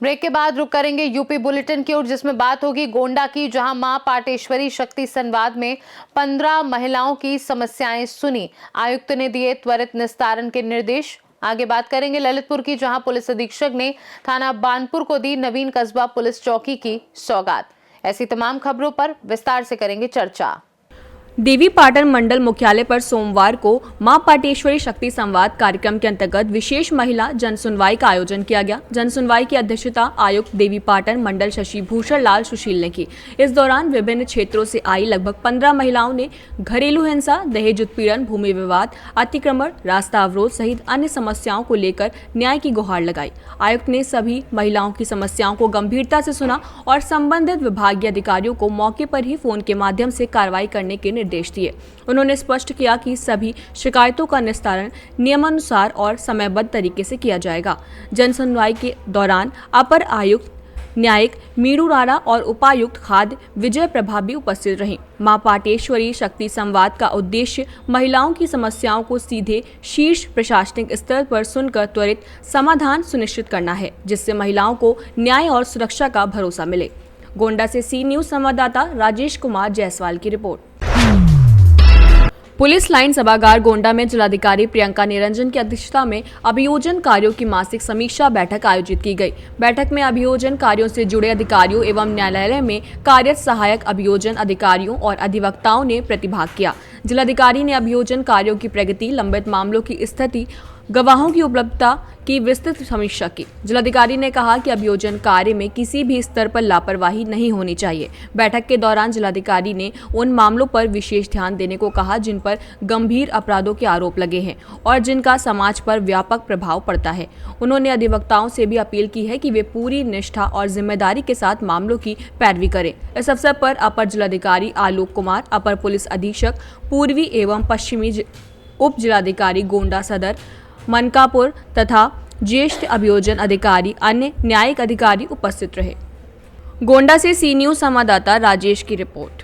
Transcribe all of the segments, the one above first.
Break के बाद रुक करेंगे यूपी बुलेटिन की ओर, जिसमें बात होगी गोंडा की, जहां मां पाटेश्वरी शक्ति संवाद में 15 महिलाओं की समस्याएं सुनी। आयुक्त ने दिए त्वरित निस्तारण के निर्देश। आगे बात करेंगे ललितपुर की, जहां पुलिस अधीक्षक ने थाना बानपुर को दी नवीन कस्बा पुलिस चौकी की सौगात। ऐसी तमाम खबरों पर विस्तार से करेंगे चर्चा। देवीपाटन मंडल मुख्यालय पर सोमवार को मां पाटेश्वरी शक्ति संवाद कार्यक्रम के अंतर्गत विशेष महिला जन सुनवाई का आयोजन किया गया। जन सुनवाई की अध्यक्षता आयुक्त देवीपाटन मंडल शशि भूषण लाल सुशील ने की। इस दौरान विभिन्न क्षेत्रों से आई लगभग 15 महिलाओं ने घरेलू हिंसा, दहेज उत्पीड़न, भूमि विवाद, अतिक्रमण, रास्ता अवरोध सहित अन्य समस्याओं को लेकर न्याय की गुहार लगाई। आयुक्त ने सभी महिलाओं की समस्याओं को गंभीरता से सुना और संबंधित विभागीय अधिकारियों को मौके पर ही फोन के माध्यम से कार्रवाई करने के निर्देश दिए। उन्होंने स्पष्ट किया कि सभी शिकायतों का निस्तारण नियमानुसार और समयबद्ध तरीके से किया जाएगा। जन सुनवाई के दौरान अपर आयुक्त न्यायिक मीरू राणा और उपायुक्त खाद्य विजय प्रभा भी उपस्थित रहीं। मां पाटेश्वरी शक्ति संवाद का उद्देश्य महिलाओं की समस्याओं को सीधे शीर्ष प्रशासनिक स्तर पर सुनकर त्वरित समाधान सुनिश्चित करना है, जिससे महिलाओं को न्याय और सुरक्षा का भरोसा मिले। गोंडा से सी न्यूज संवाददाता राजेश कुमार जायसवाल की रिपोर्ट। पुलिस लाइन सभागार गोंडा में जिलाधिकारी प्रियंका निरंजन की अध्यक्षता में अभियोजन कार्यों की मासिक समीक्षा बैठक आयोजित की गई। बैठक में अभियोजन कार्यों से जुड़े अधिकारियों एवं न्यायालय में कार्यरत सहायक अभियोजन अधिकारियों और अधिवक्ताओं ने प्रतिभाग किया। जिलाधिकारी ने अभियोजन कार्यों की प्रगति, लंबित मामलों की स्थिति, गवाहों की उपलब्धता की विस्तृत समीक्षा की। जिलाधिकारी ने कहा कि अभियोजन कार्य में किसी भी स्तर पर लापरवाही नहीं होनी चाहिए। बैठक के दौरान जिलाधिकारी ने उन मामलों पर विशेष ध्यान देने को कहा जिन पर गंभीर अपराधों के आरोप लगे हैं और जिनका समाज पर व्यापक प्रभाव पड़ता है। उन्होंने अधिवक्ताओं से भी अपील की है कि वे पूरी निष्ठा और जिम्मेदारी के साथ मामलों की पैरवी करें। इस अवसर पर अपर जिलाधिकारी आलोक कुमार, अपर पुलिस अधीक्षक पूर्वी एवं पश्चिमी उप जिलाधिकारी गोंडा सदर मनकापुर तथा ज्येष्ठ अभियोजन अधिकारी, अन्य न्यायिक अधिकारी उपस्थित रहे। गोंडा से सी न्यूज संवाददाता राजेश की रिपोर्ट।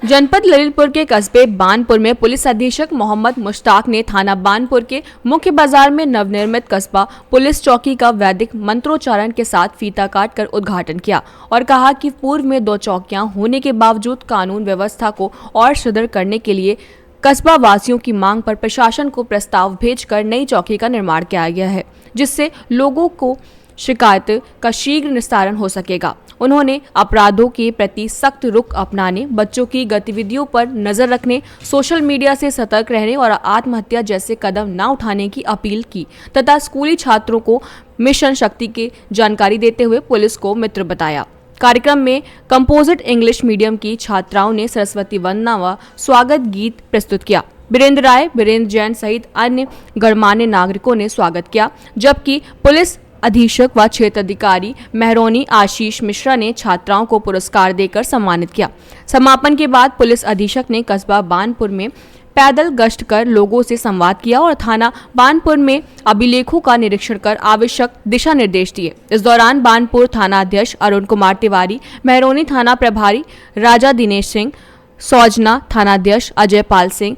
जनपद ललितपुर के कस्बे बानपुर में पुलिस अधीक्षक मोहम्मद मुश्ताक ने थाना बानपुर के मुख्य बाजार में नवनिर्मित कस्बा पुलिस चौकी का वैदिक मंत्रोच्चारण के साथ फीता काटकर उद्घाटन किया और कहा कि पूर्व में 2 चौकियां होने के बावजूद कानून व्यवस्था को और सुदृढ़ करने के लिए कस्बा वासियों की मांग पर प्रशासन को प्रस्ताव भेजकर नई चौकी का निर्माण किया गया है, जिससे लोगों को शिकायत का शीघ्र निस्तारण हो सकेगा। उन्होंने अपराधों के प्रति सख्त रुख अपनाने, बच्चों की गतिविधियों पर नजर रखने, सोशल मीडिया से सतर्क रहने और आत्महत्या जैसे कदम न उठाने की अपील की तथा स्कूली छात्रों को मिशन शक्ति की जानकारी देते हुए पुलिस को मित्र बताया। कार्यक्रम में कंपोजिट इंग्लिश मीडियम की छात्राओं ने सरस्वती वंदना व स्वागत गीत प्रस्तुत किया। वीरेंद्र राय, वीरेंद्र जैन सहित अन्य गणमान्य नागरिकों ने स्वागत किया, जबकि पुलिस अधीक्षक व क्षेत्र अधिकारी मेहरोनी आशीष मिश्रा ने छात्राओं को पुरस्कार देकर सम्मानित किया। समापन के बाद पुलिस अधीक्षक ने कस्बा बानपुर में पैदल गश्त कर लोगों से संवाद किया और थाना बानपुर में अभिलेखों का निरीक्षण कर आवश्यक दिशा निर्देश दिए। इस दौरान बानपुर थाना अध्यक्ष अरुण कुमार तिवारी, मेहरोनी थाना प्रभारी राजा दिनेश सिंह, सौजना थाना अध्यक्ष अजय पाल सिंह,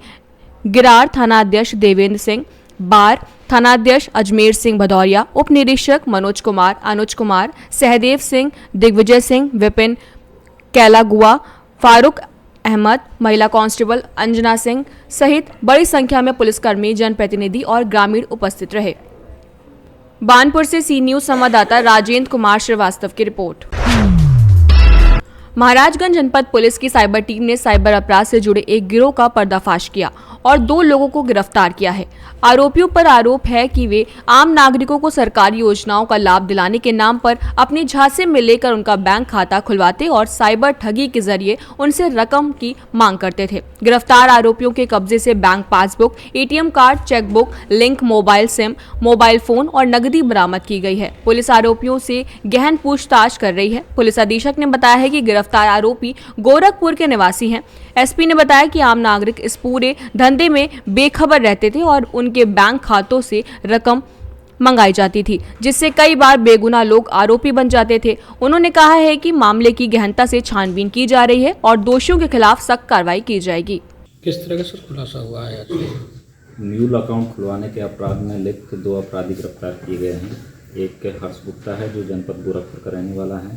गिरार थाना अध्यक्ष देवेंद्र सिंह, बार थाना अध्यक्ष अजमेर सिंह भदौरिया, उप निरीक्षक मनोज कुमार, अनुज कुमार, सहदेव सिंह, दिग्विजय सिंह, विपिन कैलागुआ, फारूक अहमद, महिला कांस्टेबल अंजना सिंह सहित बड़ी संख्या में पुलिसकर्मी, जनप्रतिनिधि और ग्रामीण उपस्थित रहे। बानपुर से सी न्यूज संवाददाता राजेंद्र कुमार श्रीवास्तव की रिपोर्ट। महाराजगंज जनपद पुलिस की साइबर टीम ने साइबर अपराध से जुड़े एक गिरोह का पर्दाफाश किया और 2 लोगों को गिरफ्तार किया है। आरोपियों पर आरोप है कि वे आम नागरिकों को सरकारी योजनाओं का लाभ दिलाने के नाम पर अपने झांसे में लेकर उनका बैंक खाता खुलवाते और साइबर ठगी के जरिए उनसे रकम की मांग करते थे। गिरफ्तार आरोपियों के कब्जे से bank passbook, ATM card, chequebook, link, mobile SIM, mobile phone और नकदी बरामद की गई है। पुलिस आरोपियों से गहन पूछताछ कर रही है। पुलिस अधीक्षक ने बताया है कि गिरफ्तार आरोपी गोरखपुर के निवासी हैं। एसपी ने बताया कि आम नागरिक इस पूरे धंधे में बेखबर रहते थे और उनके बैंक खातों से रकम मंगाई जाती थी, जिससे कई बार बेगुनाह लोग आरोपी बन जाते थे। उन्होंने कहा है कि मामले की गहनता से छानबीन की जा रही है और दोषियों के खिलाफ सख्त कार्रवाई की जाएगी। किस तरह का सर खुलासा हुआ है आज? म्यूल अकाउंट खुलवाने के अपराध में लिप्त 2 अपराधी गिरफ्तार किए गए हैं। एक हर्ष गुप्ता है जो जनपद गोरखपुर का रहने वाला है,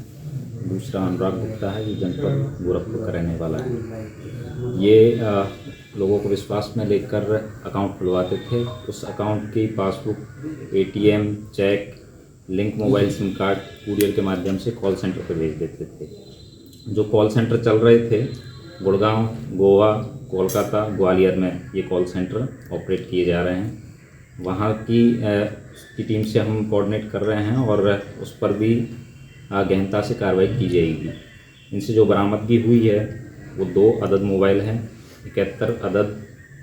दूसरा अनुराग गुप्ता है जो जनपद गोरखपुर का रहने वाला है। ये लोगों को विश्वास में लेकर अकाउंट खुलवाते थे। उस अकाउंट की passbook, ATM, cheque, link mobile SIM card courier के माध्यम से कॉल सेंटर पर भेज देते थे। जो कॉल सेंटर चल रहे थे गुड़गांव, गोवा, कोलकाता, ग्वालियर में ये कॉल सेंटर ऑपरेट किए जा रहे हैं। वहाँ की टीम से हम कोऑर्डिनेट कर रहे हैं और उस पर भी गहनता से कार्रवाई की जाएगी। इनसे जो बरामदगी हुई है वो 2 अदद मोबाइल हैं, 71 अदद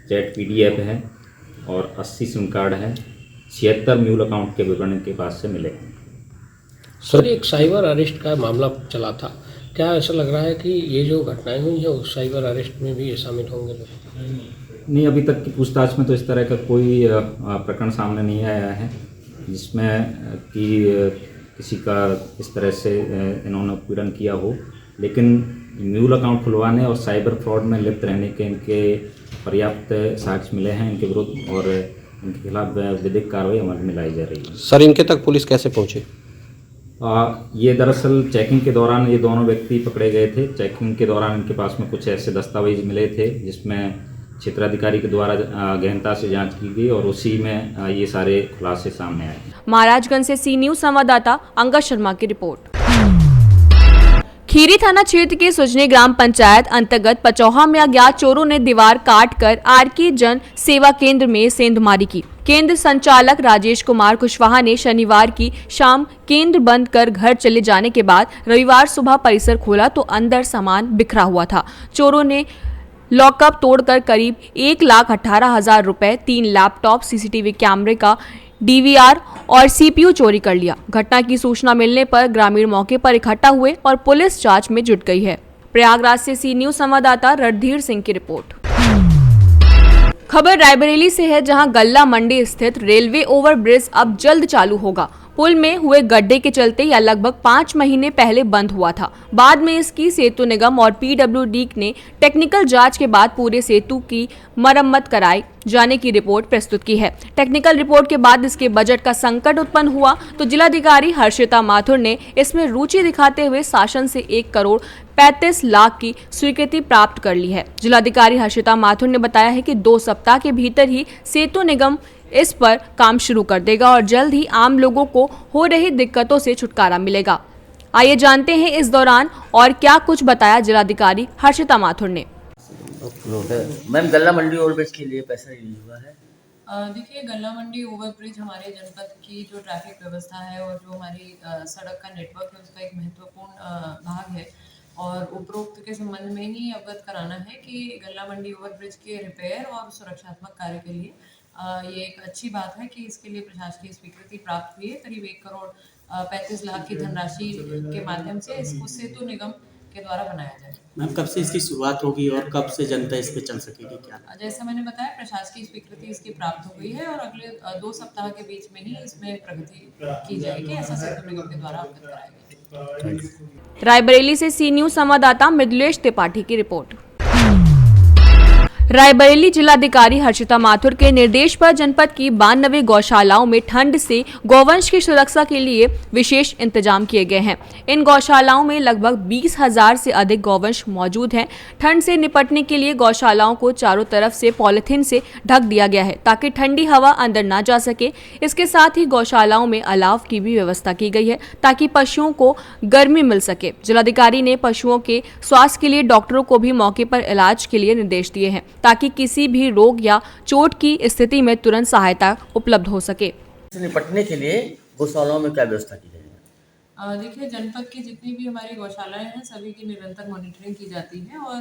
चैट PDF है और 80 सिम कार्ड हैं। 76 म्यूल अकाउंट के विवरण इनके पास से मिले हैं। सर, एक साइबर अरेस्ट का मामला चला था, क्या ऐसा लग रहा है कि ये जो घटनाएं हुई हैं उस साइबर अरेस्ट में भी ये शामिल होंगे लोग? नहीं, अभी तक की पूछताछ में तो इस तरह का कोई प्रकरण सामने नहीं आया है जिसमें कि किसी का इस तरह से इन्होंने उत्पीड़न किया हो। लेकिन म्यूल अकाउंट खुलवाने और साइबर फ्रॉड में लिप्त रहने के इनके पर्याप्त साक्ष्य मिले हैं इनके विरुद्ध और इनके खिलाफ विधिक कार्रवाई अमल में लाई जा रही है। सर, इनके तक पुलिस कैसे पहुंची? ये दरअसल चेकिंग के दौरान ये दोनों व्यक्ति पकड़े गए थे। चेकिंग के दौरान इनके पास में कुछ ऐसे दस्तावेज मिले थे जिसमें क्षेत्राधिकारी के द्वारा गहनता से जांच की गई और उसी में ये सारे खुलासे सामने आए। महाराजगंज से सी न्यूज संवाददाता अंगद शर्मा की रिपोर्ट। खीरी थाना क्षेत्र के सुजनी ग्राम पंचायत अंतर्गत पचौहा में अज्ञात चोरों ने दीवार काटकर आरके जन सेवा केंद्र में सेंधमारी की। केंद्र संचालक राजेश कुमार कुशवाहा ने शनिवार की शाम केंद्र बंद कर घर चले जाने के बाद रविवार सुबह परिसर खोला तो अंदर सामान बिखरा हुआ था। चोरों ने लॉकअप तोड़कर करीब 1,18,000 रुपए, 3 लैपटॉप, CCTV कैमरे का DVR और CPU चोरी कर लिया। घटना की सूचना मिलने पर ग्रामीण मौके पर इकट्ठा हुए और पुलिस जांच में जुट गई है। प्रयागराज से सी न्यूज संवाददाता रणधीर सिंह की रिपोर्ट। खबर रायबरेली से है, जहां गल्ला मंडी स्थित रेलवे ओवरब्रिज अब जल्द चालू होगा। पुल में हुए गड्ढे के चलते यह लगभग 5 महीने पहले बंद हुआ था। बाद में इसकी सेतु निगम और PWD ने टेक्निकल जांच के बाद पूरे सेतु की मरम्मत कराई जाने की रिपोर्ट प्रस्तुत की है। टेक्निकल रिपोर्ट के बाद इसके बजट का संकट उत्पन्न हुआ तो जिलाधिकारी हर्षिता माथुर ने इसमें रुचि दिखाते हुए शासन से 1,35 लाख की स्वीकृति प्राप्त कर ली है। जिलाधिकारी हर्षिता माथुर ने बताया है कि 2 सप्ताह के भीतर ही सेतु निगम इस पर काम शुरू कर देगा और जल्द ही आम लोगों को हो रही दिक्कतों से छुटकारा मिलेगा। आइए जानते हैं इस दौरान और क्या कुछ बताया जिलाधिकारी हर्षिता माथुर ने। मैम, गल्ला मंडी ओवरब्रिज के लिए पैसा रिलीज हुआ है? देखिए, गल्ला मंडी ओवरब्रिज हमारे जनपद की जो ट्रैफिक व्यवस्था है और जो हमारी सड़क का नेटवर्क है उसका एक महत्वपूर्ण भाग है और उपरोक्त के संबंध में ही अवगत कराना है कि गल्ला मंडी ओवरब्रिज के रिपेयर और सुरक्षात्मक कार्य के लिए ये एक अच्छी बात है कि इसके लिए प्रशासकीय स्वीकृति प्राप्त हुई है। करीब 1,35 लाख की धनराशि के माध्यम से इसको सेतु निगम के द्वारा बनाया जाए। मैम, कब से इसकी शुरुआत होगी और कब से जनता इस पे चल सकेगी? क्या जैसा मैंने बताया, प्रशासकीय स्वीकृति इसकी प्राप्त हो गई है और अगले 2 सप्ताह के बीच में ही इसमें प्रगति की जाएगी, ऐसा सेतु निगम के द्वारा अवगत कराया गया। रायबरेली से सी न्यूज संवाददाता मृदुलेश त्रिपाठी की रिपोर्ट। रायबरेली जिलाधिकारी हर्षिता माथुर के निर्देश पर जनपद की 92 गौशालाओं में ठंड से गौवंश की सुरक्षा के लिए विशेष इंतजाम किए गए हैं। इन गौशालाओं में लगभग 20,000 से अधिक गौवंश मौजूद हैं। ठंड से निपटने के लिए गौशालाओं को चारों तरफ से पॉलिथीन से ढक दिया गया है ताकि ठंडी हवा अंदर ना जा सके। इसके साथ ही गौशालाओं में अलाव की भी व्यवस्था की गई है ताकि पशुओं को गर्मी मिल सके। जिलाधिकारी ने पशुओं के स्वास्थ्य के लिए डॉक्टरों को भी मौके पर इलाज के लिए निर्देश दिए हैं ताकि किसी भी रोग या चोट की स्थिति में तुरंत सहायता उपलब्ध हो सके। इससे निपटने के लिए गौशालाओं में क्या व्यवस्था की जाएगी? देखिए, जनपद की जितनी भी हमारी गौशालाएं हैं सभी की निरंतर मॉनिटरिंग की जाती है और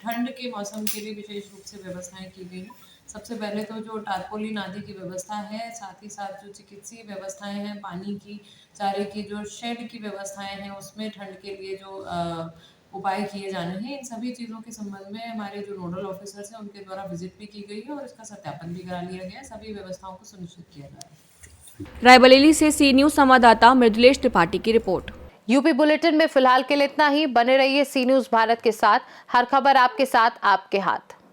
ठंड के मौसम के लिए विशेष रूप से व्यवस्थाएं की गई हैं। सबसे पहले तो जो टारपोलिन आदि की व्यवस्था है, साथ ही साथ जो चिकित्सीय व्यवस्थाएं हैं, पानी की, चारे की, जो शेड की व्यवस्थाएं हैं, उसमें ठंड के लिए जो उपाय किए जाने हैं, इन सभी चीज़ों के संबंध में हमारे जो नोडल ऑफिसर्स हैं उनके द्वारा विजिट भी की गई है और इसका सत्यापन भी करा लिया गया है। सभी व्यवस्थाओं को सुनिश्चित किया जा रहा है। रायबरेली से सी न्यूज संवाददाता मृदुलेश त्रिपाठी की रिपोर्ट। यूपी बुलेटिन में फिलहाल के लिए इतना ही। बने रहिए सी न्यूज भारत के साथ। हर खबर आपके साथ, आपके हाथ।